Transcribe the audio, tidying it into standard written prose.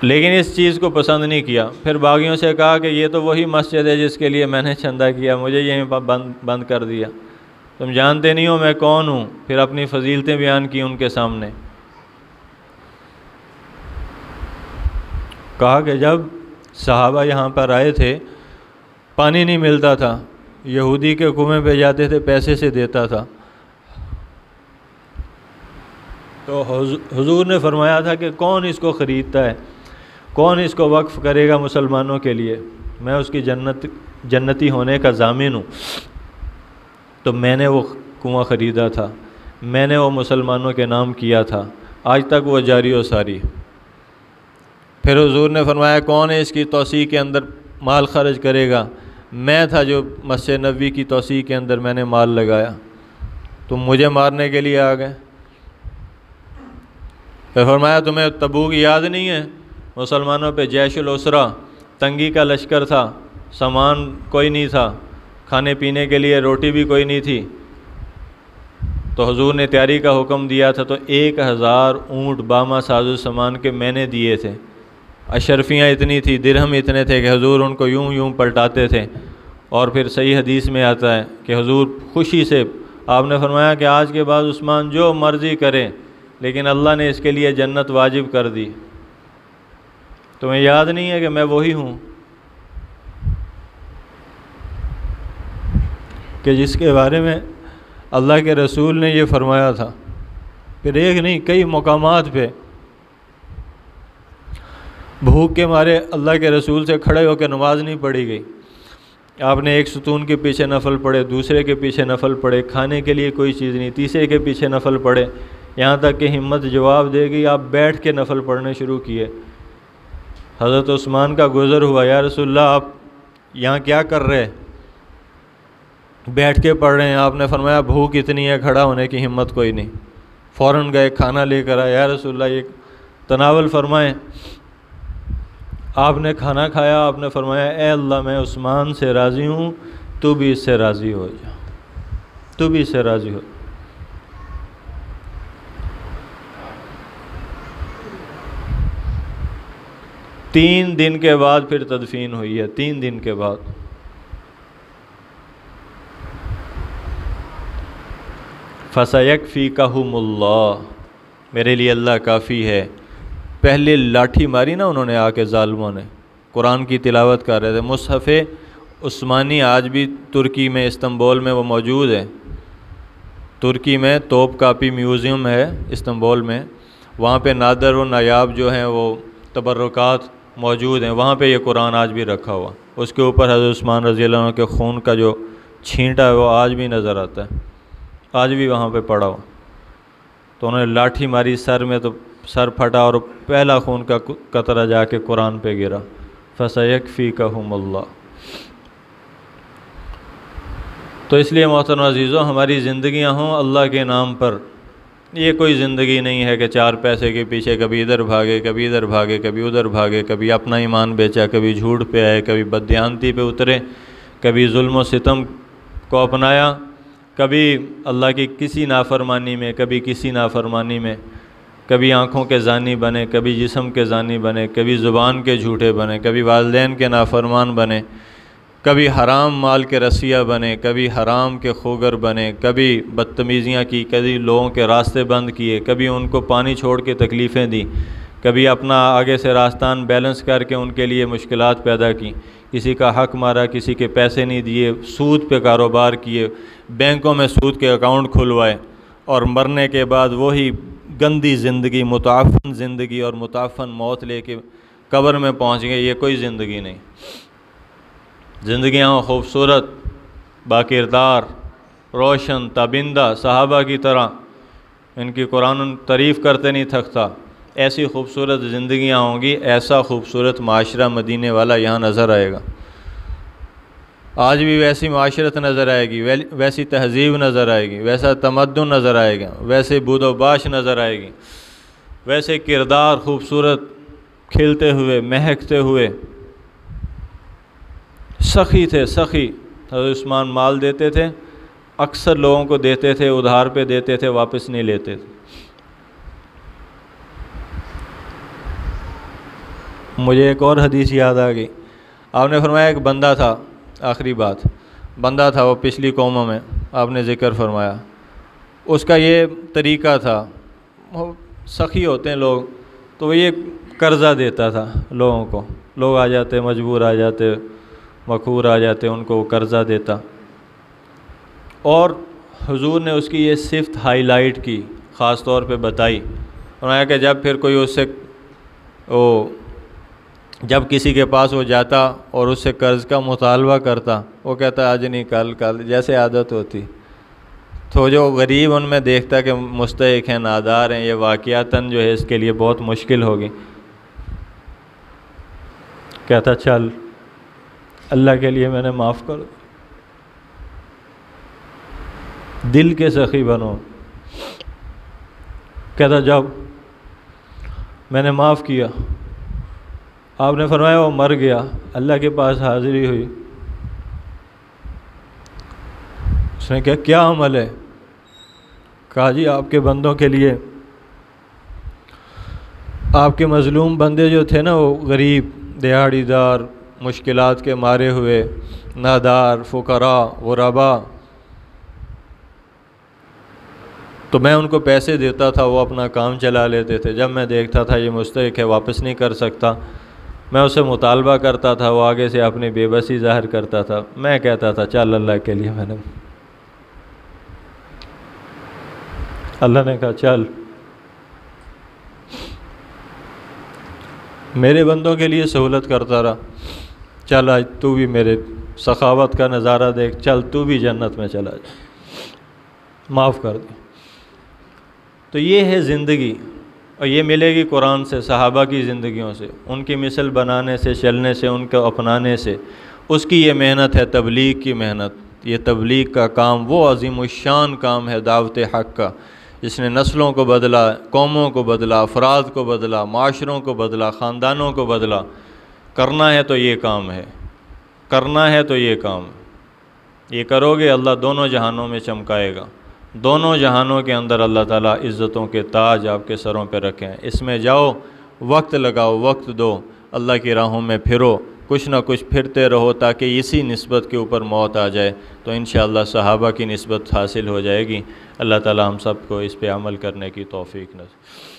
لیکن اس چیز کو پسند نہیں کیا. پھر باغیوں سے کہا کہ یہ تو وہی مسجد ہے جس کے لیے میں نے چندہ کیا, مجھے یہیں بند کر دیا, تم جانتے نہیں ہو میں کون ہوں. پھر اپنی فضیلتیں بیان کی ان کے سامنے. کہا کہ جب صحابہ یہاں پر آئے تھے پانی نہیں ملتا تھا, یہودی کے کنویں پہ جاتے تھے, پیسے سے دیتا تھا. تو حضور نے فرمایا تھا کہ کون اس کو خریدتا ہے, کون اس کو وقف کرے گا مسلمانوں کے لیے, میں اس کی جنتی ہونے کا ضامن ہوں. تو میں نے وہ کنواں خریدا تھا, میں نے وہ مسلمانوں کے نام کیا تھا, آج تک وہ جاری و ساری. پھر حضور نے فرمایا کون ہے اس کی توسیع کے اندر مال خرچ کرے گا, میں تھا جو مسجد نبوی کی توسیع کے اندر میں نے مال لگایا, تم مجھے مارنے کے لیے آ گئے. پھر فرمایا تمہیں تبوک یاد نہیں ہے, مسلمانوں پہ جیش الاسرہ, تنگی کا لشکر تھا, سامان کوئی نہیں تھا, کھانے پینے کے لیے روٹی بھی کوئی نہیں تھی. تو حضور نے تیاری کا حکم دیا تھا, تو 1000 اونٹ باما ساز و سامان کے میں نے دیے تھے. اشرفیاں اتنی تھی, درہم اتنے تھے کہ حضور ان کو یوں یوں پلٹاتے تھے. اور پھر صحیح حدیث میں آتا ہے کہ حضور خوشی سے آپ نے فرمایا کہ آج کے بعد عثمان جو مرضی کرے, لیکن اللہ نے اس کے لیے جنت واجب کر دی. تمہیں یاد نہیں ہے کہ میں وہی ہوں کہ جس کے بارے میں اللہ کے رسول نے یہ فرمایا تھا. پھر ایک نہیں کئی مقامات پہ بھوک کے مارے اللہ کے رسول سے کھڑے ہو کے نماز نہیں پڑھی گئی. آپ نے ایک ستون کے پیچھے نفل پڑھے, دوسرے کے پیچھے نفل پڑھے, کھانے کے لیے کوئی چیز نہیں, تیسرے کے پیچھے نفل پڑھے, یہاں تک کہ ہمت جواب دے گئی, آپ بیٹھ کے نفل پڑھنے شروع کیے. حضرت عثمان کا گزر ہوا, یا رسول اللہ آپ یہاں کیا کر رہے, بیٹھ کے پڑھ رہے ہیں. آپ نے فرمایا بھوک اتنی ہے کھڑا ہونے کی ہمت کوئی نہیں. فوراً گئے کھانا لے کر آئے, یا رسول اللہ یہ تناول فرمائیں. آپ نے کھانا کھایا, آپ نے فرمایا اے اللہ میں عثمان سے راضی ہوں, تو بھی اس سے راضی ہو جا, تو بھی اس سے راضی ہو. تین دن کے بعد پھر تدفین ہوئی ہے, 3 دن کے بعد. فَسَيَكْفِيكَهُمُ اللَّهُ, میرے لیے اللہ کافی ہے. پہلے لاٹھی ماری نا انہوں نے آ کے ظالموں نے, قرآن کی تلاوت کر رہے تھے. مصحف عثمانی آج بھی ترکی میں استنبول میں وہ موجود ہے. ترکی میں توپ کاپی میوزیم ہے استنبول میں, وہاں پہ نادر و نایاب جو ہیں وہ تبرکات موجود ہیں. وہاں پہ یہ قرآن آج بھی رکھا ہوا, اس کے اوپر حضرت عثمان رضی اللہ عنہ کے خون کا جو چھینٹا ہے وہ آج بھی نظر آتا ہے, آج بھی وہاں پہ پڑا ہوا. تو انہوں نے لاٹھی ماری سر میں, تو سر پھٹا اور پہلا خون کا قطرہ جا کے قرآن پہ گرا. فَسَيَكْفِيكَهُمُ اللَّهُ. تو اس لیے محترم عزیزوں, ہماری زندگیاں ہوں اللہ کے نام پر. یہ کوئی زندگی نہیں ہے کہ 4 پیسے کے پیچھے کبھی ادھر بھاگے, کبھی ادھر بھاگے, کبھی ادھر بھاگے, کبھی اپنا ایمان بیچا, کبھی جھوٹ پہ آئے, کبھی بددیانتی پہ اترے, کبھی ظلم و ستم کو اپنایا, کبھی اللہ کی کسی نافرمانی میں, کبھی کسی نافرمانی میں, کبھی آنکھوں کے زانی بنے, کبھی جسم کے زانی بنے, کبھی زبان کے جھوٹے بنے, کبھی والدین کے نافرمان بنے, کبھی حرام مال کے رسیہ بنے, کبھی حرام کے خوگر بنے, کبھی بدتمیزیاں کی, کبھی لوگوں کے راستے بند کیے, کبھی ان کو پانی چھوڑ کے تکلیفیں دی, کبھی اپنا آگے سے راستان بیلنس کر کے ان کے لیے مشکلات پیدا کی, کسی کا حق مارا, کسی کے پیسے نہیں دیے, سود پہ کاروبار کیے, بینکوں میں سود کے اکاؤنٹ کھلوائے, اور مرنے کے بعد وہی گندی زندگی, متعفن زندگی اور متعفن موت لے کے قبر میں پہنچ گئے. یہ کوئی زندگی نہیں. زندگیاں خوبصورت, باکردار, روشن, تابندہ, صحابہ کی طرح, ان کی قرآن تعریف کرتے نہیں تھکتا. ایسی خوبصورت زندگیاں ہوں گی, ایسا خوبصورت معاشرہ مدینے والا یہاں نظر آئے گا. آج بھی ویسی معاشرت نظر آئے گی, ویسی تہذیب نظر آئے گی, ویسا تمدن نظر آئے گا, ویسے بود و باش نظر آئے گی, ویسے کردار خوبصورت, کھلتے ہوئے, مہکتے ہوئے. سخی تھے, سخی. حضرت عثمان مال دیتے تھے, اکثر لوگوں کو دیتے تھے, ادھار پہ دیتے تھے, واپس نہیں لیتے تھے. مجھے ایک اور حدیث یاد آ گئی. آپ نے فرمایا ایک بندہ تھا، آخری بات، بندہ تھا وہ پچھلی قوموں میں آپ نے ذکر فرمایا، اس کا یہ طریقہ تھا، وہ سخی ہوتے ہیں لوگ تو وہ یہ قرضہ دیتا تھا لوگوں کو، لوگ آ جاتے مجبور آ جاتے مقہور آ جاتے ان کو وہ قرضہ دیتا. اور حضور نے اس کی یہ صفت ہائی لائٹ کی، خاص طور پہ بتائی، فرمایا کہ جب پھر کوئی اس سے جب کسی کے پاس وہ جاتا اور اس سے قرض کا مطالبہ کرتا، وہ کہتا آج نہیں کل جیسے عادت ہوتی. تو جو غریب ان میں دیکھتا کہ مستحق ہیں، نادار ہیں، یہ واقعاتاً جو ہے اس کے لیے بہت مشکل ہوگی، کہتا چل اللہ کے لیے میں نے معاف کر، دل کے سخی بنو. کہتا جب میں نے معاف کیا. آپ نے فرمایا وہ مر گیا، اللہ کے پاس حاضری ہوئی. اس نے کہا کیا عمل ہے؟ کہا جی آپ کے بندوں کے لیے، آپ کے مظلوم بندے جو تھے نا، وہ غریب، دیہاڑی دار، مشکلات کے مارے ہوئے، نادار، فقراء، غرباء، تو میں ان کو پیسے دیتا تھا، وہ اپنا کام چلا لیتے تھے. جب میں دیکھتا تھا یہ مستحق ہے، واپس نہیں کر سکتا، میں اسے مطالبہ کرتا تھا، وہ آگے سے اپنی بے بسی ظاہر کرتا تھا. میں کہتا تھا چل اللہ کے لیے، میں نے، اللہ نے کہا چل میرے بندوں کے لیے سہولت کرتا رہا، چل آج تو بھی میرے سخاوت کا نظارہ دیکھ، چل تو بھی جنت میں چلا جا، معاف کر دے. تو یہ ہے زندگی، اور یہ ملے گی قرآن سے، صحابہ کی زندگیوں سے، ان کی مثل بنانے سے، چلنے سے، ان کو اپنانے سے. اس کی یہ محنت ہے، تبلیغ کی محنت. یہ تبلیغ کا کام وہ عظیم الشان کام ہے دعوت حق کا، جس نے نسلوں کو بدلا، قوموں کو بدلا، افراد کو بدلا، معاشروں کو بدلا، خاندانوں کو بدلا. کرنا ہے تو یہ کام ہے، کرنا ہے تو یہ کام. یہ کرو گے اللہ دونوں جہانوں میں چمکائے گا، دونوں جہانوں کے اندر اللہ تعالیٰ عزتوں کے تاج آپ کے سروں پہ رکھیں. اس میں جاؤ، وقت لگاؤ، وقت دو، اللہ کی راہوں میں پھرو، کچھ نہ کچھ پھرتے رہو، تاکہ اسی نسبت کے اوپر موت آ جائے تو انشاءاللہ صحابہ کی نسبت حاصل ہو جائے گی. اللہ تعالیٰ ہم سب کو اس پہ عمل کرنے کی توفیق نصیب.